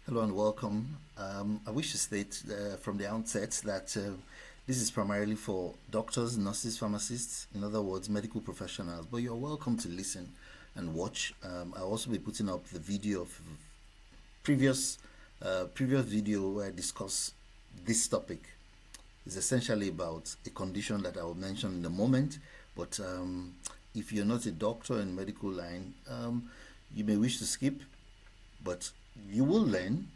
Hello and welcome. I wish to state from the outset that this is primarily for doctors, nurses, pharmacists, in other words, medical professionals. But you're welcome to listen and watch. I'll also be putting up the video of previous previous video where I discuss this topic. It's essentially about a condition that I will mention in a moment. But if you're not a doctor in medical line, you may wish to skip, but you will learn.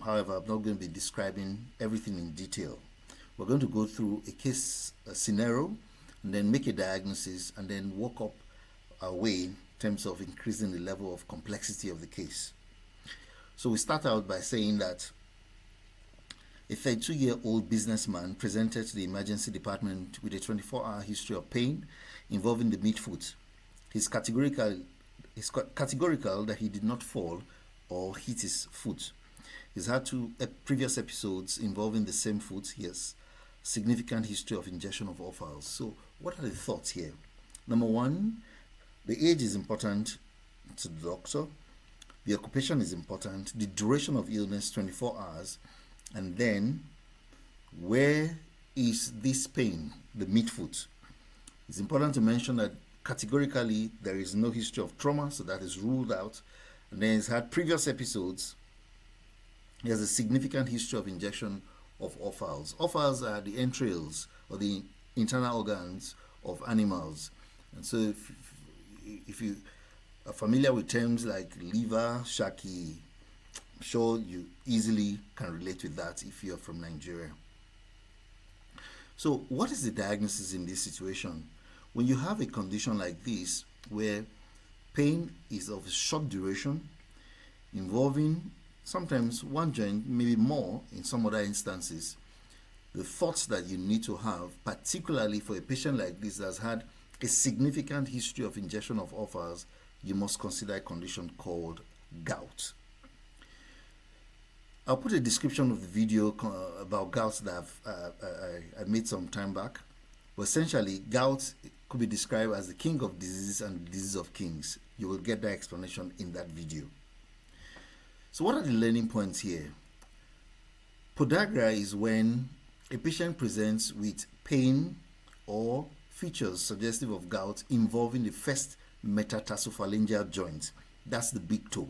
However, I'm not going to be describing everything in detail. We're going to go through a scenario, and then make a diagnosis, and then work up our way in terms of increasing the level of complexity of the case. So we start out by saying that a 32-year-old businessman presented to the emergency department with a 24-hour history of pain involving the midfoot. He's categorical that he did not fall or hit his foot. He's had two previous episodes involving the same foot. He has significant history of ingestion of offals. So what are the thoughts here? Number one, the age is important to the doctor. The occupation is important. The duration of illness, 24 hours. And then, where is this pain, the midfoot? It's important to mention that categorically there is no history of trauma, so that is ruled out. And then he's had previous episodes. He has a significant history of injection of offals. Offals are the entrails or the internal organs of animals. And so if you are familiar with terms like liver, shaki, I'm sure you easily can relate with that if you're from Nigeria. So what is the diagnosis in this situation? When you have a condition like this where pain is of short duration, involving sometimes one joint, maybe more in some other instances, the thoughts that you need to have, particularly for a patient like this that has had a significant history of ingestion of offals, you must consider a condition called gout. I'll put a description of the video about gout that I made some time back. But essentially, gout could be described as the king of diseases and the disease of kings. You will get that explanation in that video. So what are the learning points here? Podagra is when a patient presents with pain or features suggestive of gout involving the first metatarsophalangeal joint. That's the big toe.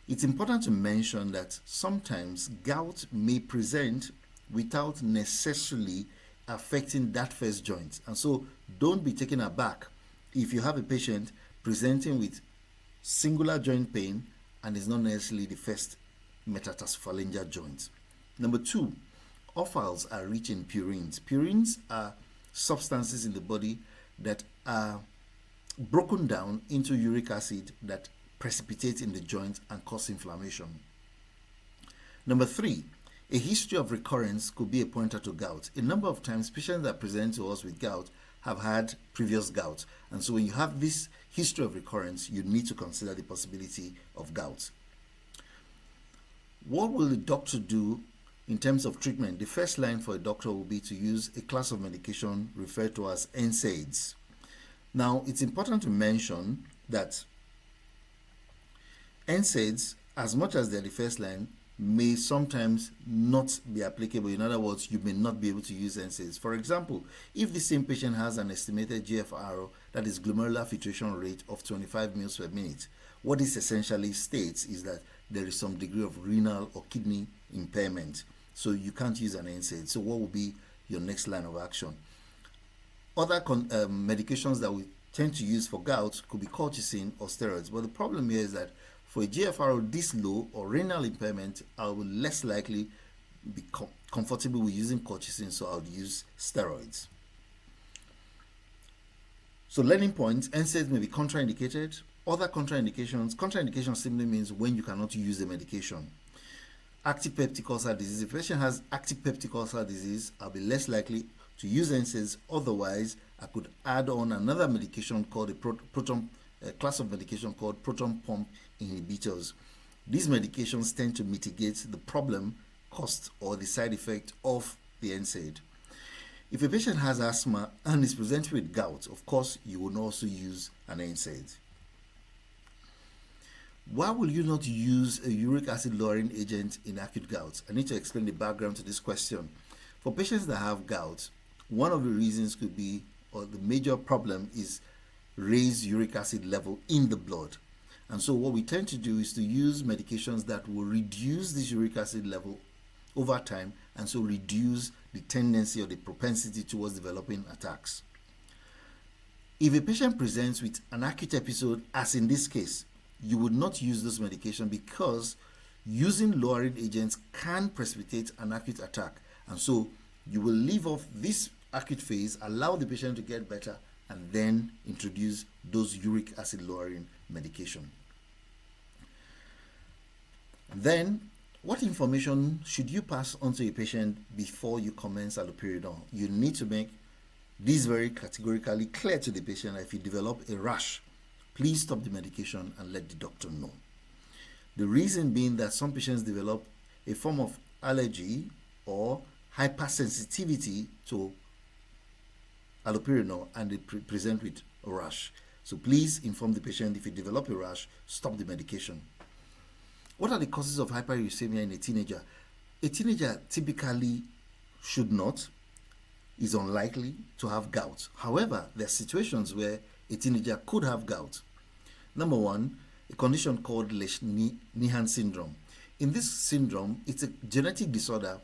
It's important to mention that sometimes gout may present without necessarily affecting that first joint. And so don't be taken aback if you have a patient presenting with singular joint pain and is not necessarily the first metatarsophalangeal joint. Number two, offals are rich in purines. Purines are substances in the body that are broken down into uric acid that precipitate in the joint and cause inflammation. Number three, a history of recurrence could be a pointer to gout. A number of times, patients that present to us with gout have had previous gout. And so when you have this history of recurrence, you need to consider the possibility of gout. What will the doctor do in terms of treatment? The first line for a doctor will be to use a class of medication referred to as NSAIDs. Now, it's important to mention that NSAIDs, as much as they're the first line, may sometimes not be applicable. In other words, you may not be able to use NSAIDs. For example, if the same patient has an estimated GFR, that is glomerular filtration rate of 25 mL per minute, what this essentially states is that there is some degree of renal or kidney impairment. So you can't use an NSAID. So what will be your next line of action? Other medications that we tend to use for gout could be colchicine or steroids. But the problem here is that for a GFR this low or renal impairment, I will less likely be comfortable with using colchicine, so I would use steroids. So learning points, NSAIDs may be contraindicated. Other contraindications simply means when you cannot use the medication. Active peptic ulcer disease. If a patient has active peptic ulcer disease, I'll be less likely to use NSAIDs. Otherwise, I could add on another medication called a class of medication called proton pump inhibitors. These medications tend to mitigate the problem caused or the side effect of the NSAID. If a patient has asthma and is presented with gout, of course, you will also use an NSAID. Why will you not use a uric acid lowering agent in acute gout? I need to explain the background to this question. For patients that have gout, one of the reasons could be, or the major problem is raised uric acid level in the blood. And so what we tend to do is to use medications that will reduce this uric acid level over time, and so reduce the tendency or the propensity towards developing attacks. If a patient presents with an acute episode, as in this case, you would not use this medication because using lowering agents can precipitate an acute attack. And so you will leave off this acute phase, allow the patient to get better, and then introduce those uric acid lowering medication. Then, what information should you pass on to a patient before you commence allopurinol? You need to make this very categorically clear to the patient that if you develop a rash, please stop the medication and let the doctor know. The reason being that some patients develop a form of allergy or hypersensitivity to allopurinol and they present with a rash. So please inform the patient if you develop a rash, stop the medication. What are the causes of hyperuricemia in a teenager? A teenager typically should not, is unlikely to have gout. However, there are situations where a teenager could have gout. Number one, a condition called Lesch-Nyhan syndrome. In this syndrome, it's a genetic disorder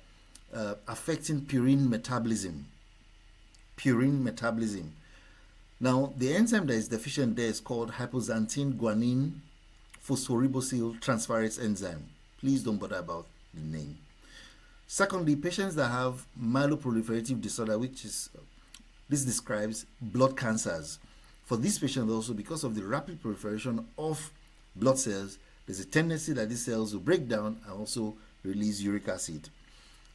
affecting purine metabolism. Purine metabolism. Now, the enzyme that is deficient there is called hypoxanthine guanine phosphoribosyl transferase enzyme. Please don't bother about the name. Secondly, patients that have myeloproliferative disorder, which is, this describes blood cancers. For these patients also, because of the rapid proliferation of blood cells, there's a tendency that these cells will break down and also release uric acid.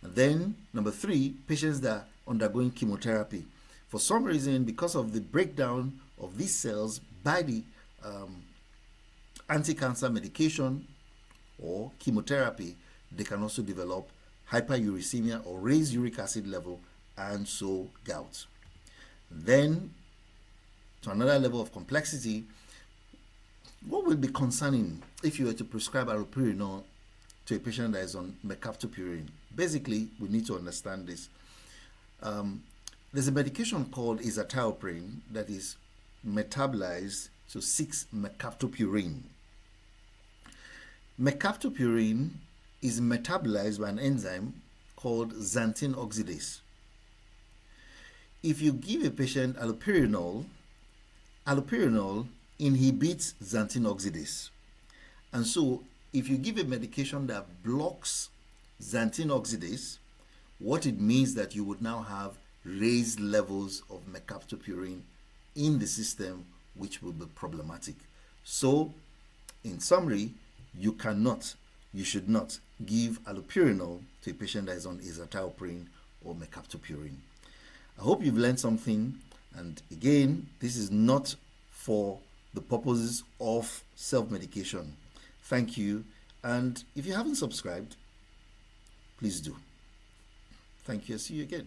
And then, number three, patients that are undergoing chemotherapy. For some reason, because of the breakdown of these cells by the anti-cancer medication or chemotherapy, they can also develop hyperuricemia or raised uric acid level, and so gout. Then, to another level of complexity, what will be concerning if you were to prescribe allopurinol to a patient that is on mercaptopurine? Basically, we need to understand this. There's a medication called azathioprine that is metabolized to 6-mercaptopurine. Mercaptopurine is metabolized by an enzyme called xanthine oxidase. If you give a patient allopurinol inhibits xanthine oxidase. And so, if you give a medication that blocks xanthine oxidase, what it means that you would now have raised levels of mercaptopurine in the system, which will be problematic. So, in summary, you should not give allopurinol to a patient that is on azathioprine or mercaptopurine. I hope you've learned something, and again, this is not for the purposes of self-medication. Thank you, and if you haven't subscribed, please do. Thank you. See you again.